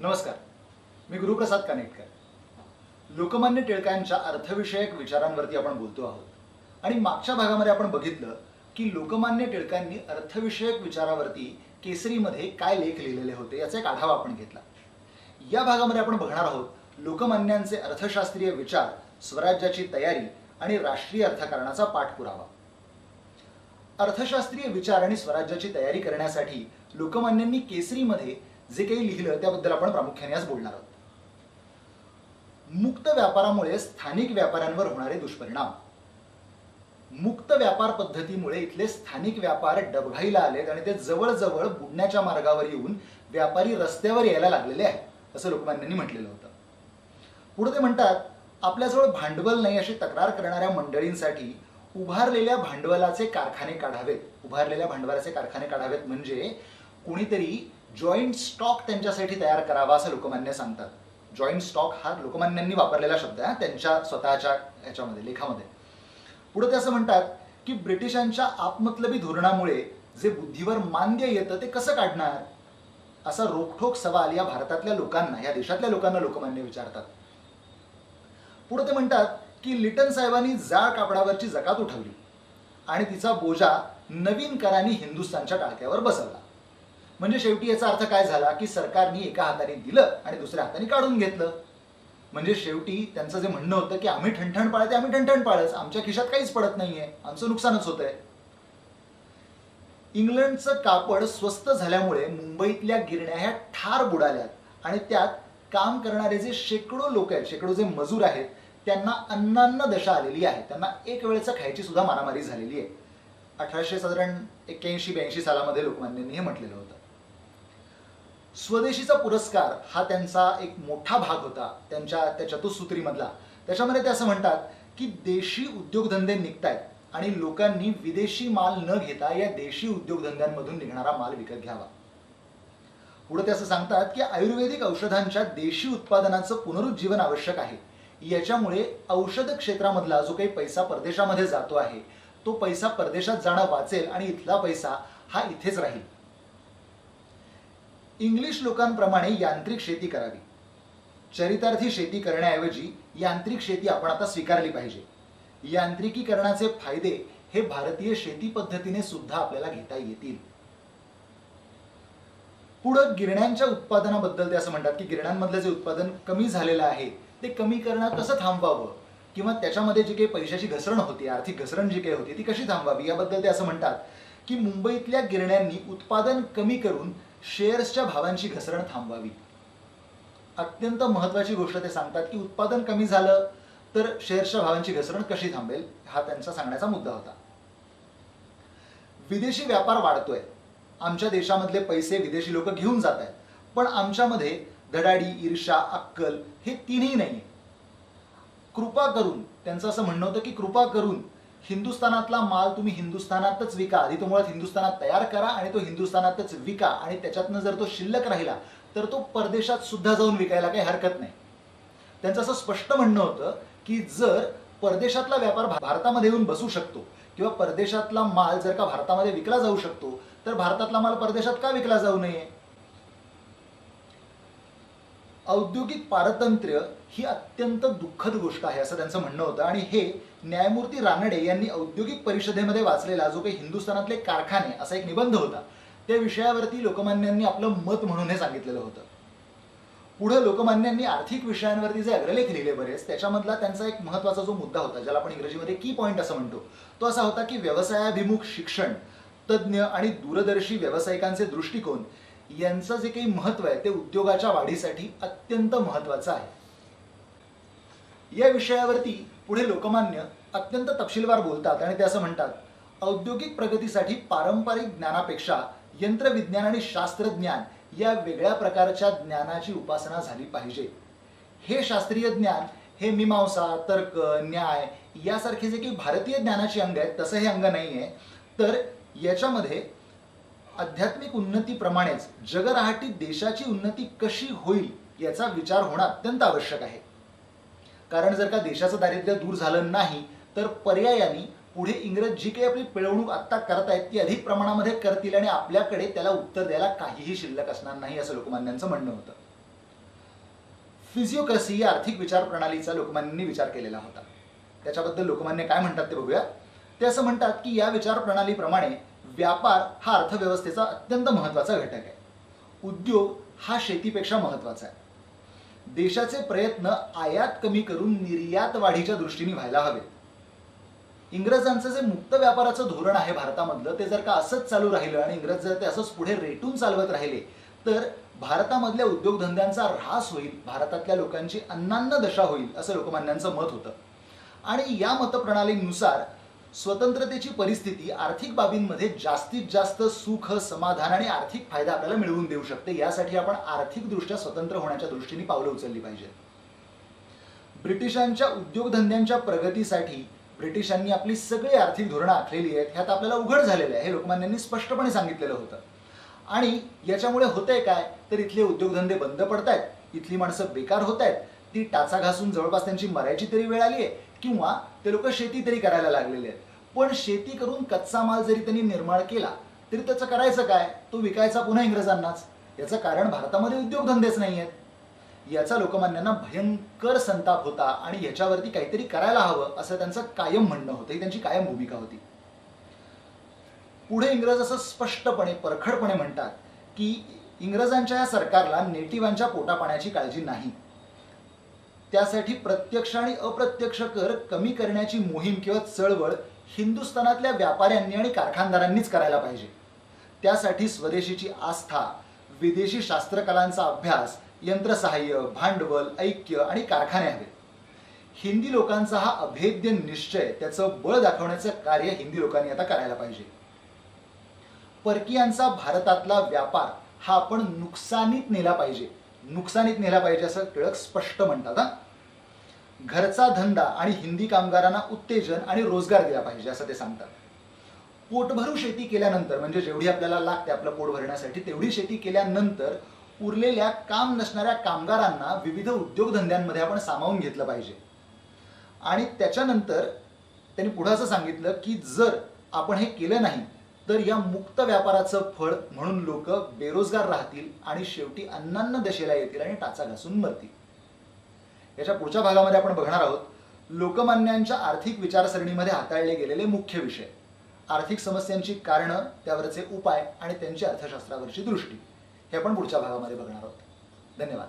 नमस्कार. मी गुरुप्रसाद कानेटकर. लोकमान्य टिळकांच्या अर्थविषयक विचारांवरती आपण बोलतो आहोत आणि मागच्या भागामध्ये आपण बघितलं की लोकमान्य टिळकांनी अर्थविषयक विचारावरती केसरीमध्ये काय लेख लिहिलेले होते याचा एक आढावा आपण घेतला. या भागामध्ये आपण बघणार आहोत लोकमान्यांचे अर्थशास्त्रीय विचार, स्वराज्याची तयारी आणि राष्ट्रीय अर्थकारणाचा पाठपुरावा. अर्थशास्त्रीय विचार आणि स्वराज्याची तयारी करण्यासाठी लोकमान्यांनी केसरीमध्ये जे काही लिहिलं त्याबद्दल आपण प्रामुख्याने आज बोलणार आहोत. मुक्त व्यापारामुळे स्थानिक व्यापाऱ्यांवर होणारे दुष्परिणाम. मुक्त व्यापार पद्धतीमुळे इथले स्थानिक व्यापार डबघाईला आलेत आणि ते जवळजवळ बुडण्याच्या मार्गावर येऊन व्यापारी रस्त्यावर यायला लागलेले आहेत असं लोकमान्यांनी म्हटलेलं होतं. पुढे ते म्हणतात, आपल्याजवळ भांडवल नाही अशी तक्रार करणाऱ्या मंडळींसाठी उभारलेल्या भांडवलाचे कारखाने काढावेत. उभारलेल्या भांडवलाचे कारखाने काढावेत म्हणजे कोणीतरी जॉईंट स्टॉक त्यांच्यासाठी तयार करावा असं लोकमान्य सांगतात. जॉईंट स्टॉक हा लोकमान्यांनी वापरलेला शब्द आहे त्यांच्या स्वतःच्या याच्यामध्ये लेखामध्ये. पुढे ते असं म्हणतात की ब्रिटिशांच्या आपमतलबी धोरणामुळे जे बुद्धीवर मांद्य येतं ते कसं काढणार असा रोखठोक सवाल या भारतातल्या लोकांना, या देशातल्या लोकांना लोकमान्य विचारतात. पुढे ते म्हणतात की लिटन साहेबांनी जाळ कापडावरची जकात उठवली आणि तिचा बोजा नवीन करांनी हिंदुस्थानच्या टाळक्यावर बसवला. म्हणजे शेवटी याचा अर्थ काय झाला की सरकारने एका हाताने दिलं आणि दुसऱ्या हाताने काढून घेतलं. म्हणजे शेवटी त्यांचं जे म्हणणं होतं की आम्ही ठणठण पाळते, आम्ही ठणठण पाळच, आमच्या खिशात काहीच पडत नाहीये, आमचं नुकसानच होतंय. इंग्लंडचं कापड स्वस्त झाल्यामुळे मुंबईतल्या गिरण्या ह्या ठार बुडाल्यात आणि त्यात काम करणारे जे शेकडो लोक आहेत, शेकडो जे मजूर आहेत, त्यांना अन्नान्न दशा आलेली आहे. त्यांना एक वेळचं खायची सुद्धा मारामारी झालेली आहे. 1881-82 सालामध्ये लोकमान्यांनी हे म्हटलेलं होतं. स्वदेशीचा पुरस्कार हा त्यांचा एक मोठा भाग होता त्या चतुसूत्रीमधला. त्याच्यामध्ये ते असं म्हणतात की देशी उद्योगधंदे निघतायत आणि लोकांनी विदेशी माल न घेता या देशी उद्योगधंद्यांमधून निघणारा माल विकत घ्यावा. पुढे ते असं सांगतात की आयुर्वेदिक औषधांच्या देशी उत्पादनाचं पुनरुज्जीवन आवश्यक आहे. याच्यामुळे औषध क्षेत्रामधला जो काही पैसा परदेशामध्ये जातो आहे तो पैसा परदेशात जाणं वाचेल आणि इथला पैसा हा इथेच राहील. इंग्लिश लोकांप्रमाणे यांत्रिक शेती करावी. चरितार्थी शेती करण्याऐवजी यांत्रिक शेती आपण आता स्वीकारली पाहिजे. यांत्रिकीकरणाचे फायदे हे भारतीय शेती पद्धतीने सुद्धा आपल्याला घेता येतील. पुढे गिरण्यांच्या उत्पादनाबद्दल ते असं म्हणतात की गिरण्यांमधलं जे उत्पादन कमी झालेलं आहे ते कमी करणं कसं थांबवावं किंवा त्याच्यामध्ये जी काही पैशाची घसरण होती, आर्थिक घसरण जी काही होती ती कशी थांबवावी याबद्दल ते असं म्हणतात की मुंबईतल्या गिरण्यांनी उत्पादन कमी करून शेअर्सच्या भावांची घसरण थांबवावी. अत्यंत महत्वाची गोष्ट ते सांगतात की उत्पादन कमी झालं तर शेअर्सच्या भावांची घसरण कशी थांबेल हा त्यांचा सांगण्याचा मुद्दा होता. विदेशी व्यापार वाढतोय. आमच्या देशामधले पैसे विदेशी लोक घेऊन जात आहेत, पण आमच्यामध्ये धडाडी, ईर्ष्या, अक्कल हे तीनही नाही. कृपा करून त्यांचं असं म्हणणं होतं की कृपा करून हिंदुस्थानातला माल तुम्ही हिंदुस्थानातच विका. आधी तो मुळात हिंदुस्थानात तयार करा आणि तो हिंदुस्थानातच विका आणि त्याच्यातनं जर तो शिल्लक राहिला तर तो परदेशात सुद्धा जाऊन विकायला काही हरकत नाही. त्यांचं असं स्पष्ट म्हणणं होतं की जर परदेशातला व्यापार भारतामध्ये येऊन बसू शकतो किंवा परदेशातला माल जर का भारतामध्ये विकला जाऊ शकतो तर भारतातला माल परदेशात का विकला जाऊ नये. औद्योगिक पारतंत्र्य ही अत्यंत दुःखद गोष्ट आहे असं त्यांचं म्हणणं होतं आणि हे न्यायमूर्ती रानडे यांनी औद्योगिक परिषदेमध्ये वाचलेला जो काही हिंदुस्थानातले कारखाने असा एक निबंध होता त्या विषयावरती लोकमान्यांनी आपलं मत म्हणून हे सांगितलेलं होतं. पुढे लोकमान्यांनी आर्थिक विषयांवरती जे अग्रलेख लिहिले बरेच, त्याच्यामधला त्यांचा एक महत्वाचा जो मुद्दा होता ज्याला आपण इंग्रजीमध्ये की पॉईंट असं म्हणतो तो असा होता की व्यवसायाभिमुख शिक्षण, तज्ज्ञ आणि दूरदर्शी व्यावसायिकांचे दृष्टिकोन यांचं जे काही महत्व आहे ते उद्योगाच्या वाढीसाठी अत्यंत महत्वाचं आहे. या विषयावरती पुढे लोकमान्य अत्यंत तपशीलवार बोलतात आणि ते असं म्हणतात, औद्योगिक प्रगतीसाठी पारंपरिक ज्ञानापेक्षा यंत्रविज्ञान आणि शास्त्रज्ञान या वेगळ्या प्रकारच्या ज्ञानाची उपासना झाली पाहिजे. हे शास्त्रीय ज्ञान हे मीमांसा, तर्क, न्याय यासारखे जे काही भारतीय ज्ञानाची अंग आहेत तसं हे अंग नाही आहे. तर याच्यामध्ये आध्यात्मिक उन्नतीप्रमाणेच जगराहटी देशाची उन्नती कशी होईल याचा विचार होणं अत्यंत आवश्यक आहे. कारण जर का देशाचं दारिद्र्य दूर झालं नाही तर पर्यायाने पुढे इंग्रज जी काही आपली पिळवणूक आत्ता करतायत ती अधिक प्रमाणामध्ये करतील आणि आपल्याकडे त्याला उत्तर द्यायला काहीही शिल्लक असणार नाही असं लोकमान्यांचं म्हणणं होतं. फिजिओक्रसी या आर्थिक विचार प्रणालीचा लोकमान्यांनी विचार केलेला होता. त्याच्याबद्दल लोकमान्य काय म्हणतात ते बघूया. ते असं म्हणतात की या विचार प्रणालीप्रमाणे व्यापार हा अर्थव्यवस्थेचा अत्यंत महत्त्वाचा घटक आहे. उद्योग हा शेतीपेक्षा महत्त्वाचा आहे. देशाचे प्रयत्न आयात कमी करून निर्यात वाढीच्या दृष्टीने व्हायला हवे. इंग्रजांचं जे मुक्त व्यापाराचं धोरण आहे भारतामधलं, ते जर का असंच चालू राहिलं आणि इंग्रज जर ते असंच पुढे रेटून चालवत राहिले तर भारतामधल्या उद्योगधंद्यांचा ऱ्हास होईल, भारतातल्या लोकांची अन्नान्न दशा होईल, असं लोकमान्यांचं मत होतं. आणि या मतप्रणालीनुसार स्वतंत्रतेची परिस्थिती आर्थिक बाबींमध्ये जास्तीत जास्त सुख, समाधान आणि आर्थिक फायदा आपल्याला मिळवून देऊ शकते. यासाठी आपण आर्थिकदृष्ट्या स्वतंत्र होण्याच्या दृष्टीने पावलं उचलली पाहिजेत. ब्रिटिशांच्या उद्योगधंद्यांच्या प्रगतीसाठी ब्रिटिशांनी आपली सगळी आर्थिक धोरणं आखलेली आहेत, ह्यात आपल्याला उघड झालेलं आहे. हे लोकमान्यांनी स्पष्टपणे सांगितलेलं होतं. आणि याच्यामुळे होतंय काय, तर इथले उद्योगधंदे बंद पडतायत, इथली माणसं बेकार होत आहेत, ती टाचा घासून जवळपास त्यांची मरायची तरी वेळ आली आहे, किंवा ते लोक शेती तरी करायला लागलेले आहेत. पण शेती करून कच्चा माल जरी त्यांनी निर्माण केला तरी त्याचं करायचं काय, तो विकायचा पुन्हा इंग्रजांनाच. याचं कारण भारतामध्ये उद्योगधंदेच नाही आहेत. याचा लोकमान्यांना भयंकर संताप होता आणि ह्याच्यावरती काहीतरी करायला हवं असं त्यांचं कायम म्हणणं होतं. ही त्यांची कायम भूमिका होती. पुढे इंग्रज असं स्पष्टपणे, परखडपणे म्हणतात की इंग्रजांच्या या सरकारला नेटिवांच्या पोटापाण्याची काळजी नाही. त्यासाठी प्रत्यक्ष आणि अप्रत्यक्ष कर कमी करण्याची मोहीम किंवा चळवळ हिंदुस्थानातल्या व्यापाऱ्यांनी आणि कारखानदारांनीच करायला पाहिजे. त्यासाठी स्वदेशीची आस्था, विदेशी शास्त्रकलांचा अभ्यास, यंत्रसहाय्य, भांडवल, ऐक्य आणि कारखाने हवे. हिंदी लोकांचा हा अभेद्य निश्चय, त्याचं बळ दाखवण्याचं कार्य हिंदी लोकांनी आता करायला पाहिजे. परकीयांचा भारतातला व्यापार हा आपण नुकसानीत नेला पाहिजे. नुकसानीत नेला पाहिजे असं टिळक स्पष्ट म्हणतात. घरचा धंदा आणि हिंदी कामगारांना उत्तेजन आणि रोजगार दिला पाहिजे असं ते सांगतात. पोटभरू शेती केल्यानंतर, म्हणजे जेवढी आपल्याला लागते आपलं पोट भरण्यासाठी, तेवढी शेती केल्यानंतर उरलेल्या काम नसणाऱ्या कामगारांना विविध उद्योगधंद्यांमध्ये आपण सामावून घेतलं पाहिजे. आणि त्याच्यानंतर त्यांनी पुढे असं सांगितलं की जर आपण हे केलं नाही तर या मुक्त व्यापाराचं फळ म्हणून लोक बेरोजगार राहतील आणि शेवटी अन्नान्न दशेला येतील आणि टाचा घासून मरतील. याच्या पुढच्या भागामध्ये आपण बघणार आहोत लोकमान्यांच्या आर्थिक विचारसरणीमध्ये हाताळले गेलेले मुख्य विषय, आर्थिक समस्यांची कारणं, त्यावरचे उपाय आणि त्यांची अर्थशास्त्रावरची दृष्टी. हे आपण पुढच्या भागामध्ये बघणार आहोत. धन्यवाद.